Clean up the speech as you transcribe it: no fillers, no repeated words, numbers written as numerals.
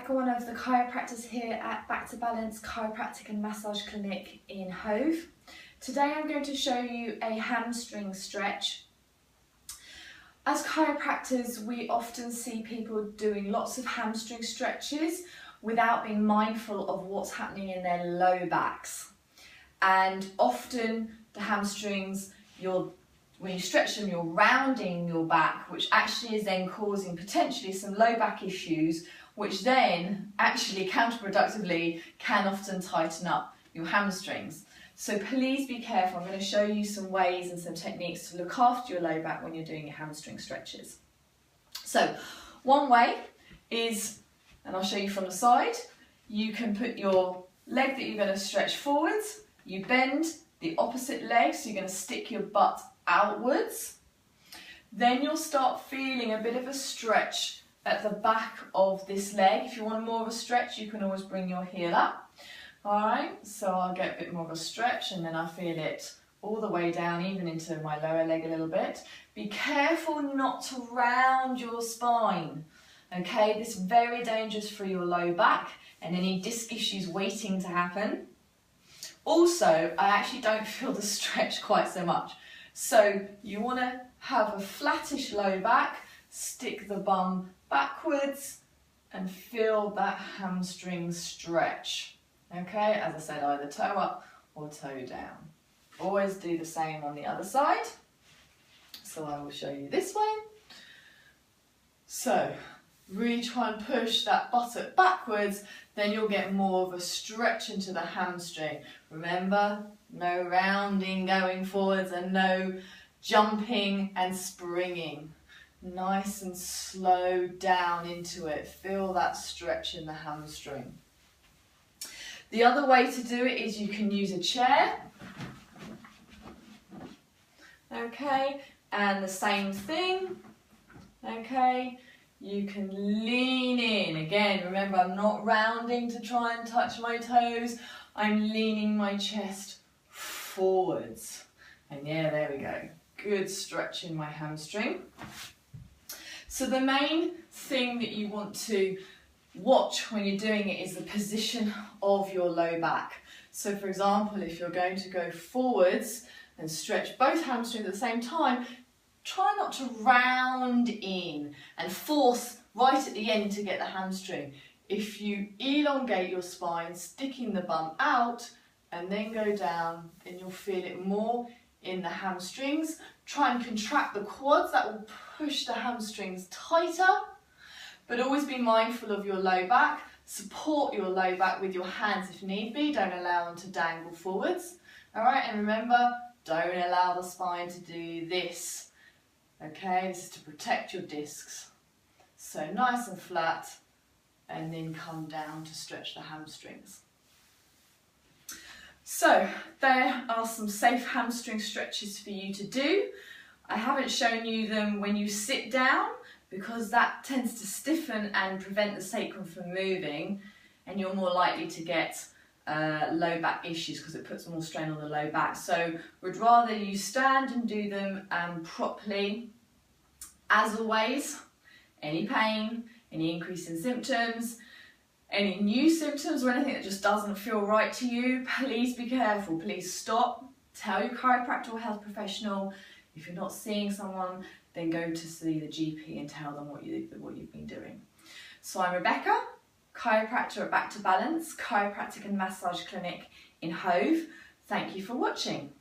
Rebecca, one of the chiropractors here at Back to Balance Chiropractic and Massage Clinic in Hove. Today I'm going to show you a hamstring stretch. As chiropractors, we often see people doing lots of hamstring stretches without being mindful of what's happening in their low backs. And often the hamstrings, when you stretch them, you're rounding your back, which actually is then causing potentially some low back issues, which then actually counterproductively can often tighten up your hamstrings. So please be careful. I'm going to show you some ways and some techniques to look after your low back when you're doing your hamstring stretches. So one way is, and I'll show you from the side, you can put your leg that you're going to stretch forwards, you bend the opposite leg, so you're going to stick your butt outwards. Then you'll start feeling a bit of a stretch at the back of this leg. If you want more of a stretch, you can always bring your heel up. Alright, so I'll get a bit more of a stretch and then I feel it all the way down, even into my lower leg a little bit. Be careful not to round your spine. Okay, this is very dangerous for your low back and any disc issues waiting to happen. Also, I actually don't feel the stretch quite so much. So you want to have a flattish low back, stick the bum backwards and feel that hamstring stretch. Okay, as I said, either toe up or toe down. Always do the same on the other side. So I will show you this way. So really try and push that buttock backwards, then you'll get more of a stretch into the hamstring. Remember, no rounding going forwards and no jumping and springing. Nice and slow down into it. Feel that stretch in the hamstring. The other way to do it is you can use a chair. Okay, and the same thing. Okay. You can lean in. Again, remember, I'm not rounding to try and touch my toes. I'm leaning my chest forwards. And yeah, there we go. Good stretch in my hamstring. So the main thing that you want to watch when you're doing it is the position of your low back. So for example, if you're going to go forwards and stretch both hamstrings at the same time, try not to round in and force right at the end to get the hamstring. If you elongate your spine, sticking the bum out and then go down, then you'll feel it more in the hamstrings. Try and contract the quads, that will push the hamstrings tighter, but always be mindful of your low back. Support your low back with your hands if need be, don't allow them to dangle forwards. Alright, and remember, don't allow the spine to do this. Okay, this is to protect your discs. So nice and flat, and then come down to stretch the hamstrings. So there are some safe hamstring stretches for you to do. I haven't shown you them when you sit down because that tends to stiffen and prevent the sacrum from moving, and you're more likely to get low back issues because it puts more strain on the low back. So we'd rather you stand and do them properly. As always, any pain, any increase in symptoms, any new symptoms or anything that just doesn't feel right to you, please be careful. Please stop, tell your chiropractor or health professional. If you're not seeing someone, then go to see the GP and tell them what you've been doing. So I'm Rebecca, chiropractor at Back to Balance Chiropractic and Massage Clinic in Hove. Thank you for watching.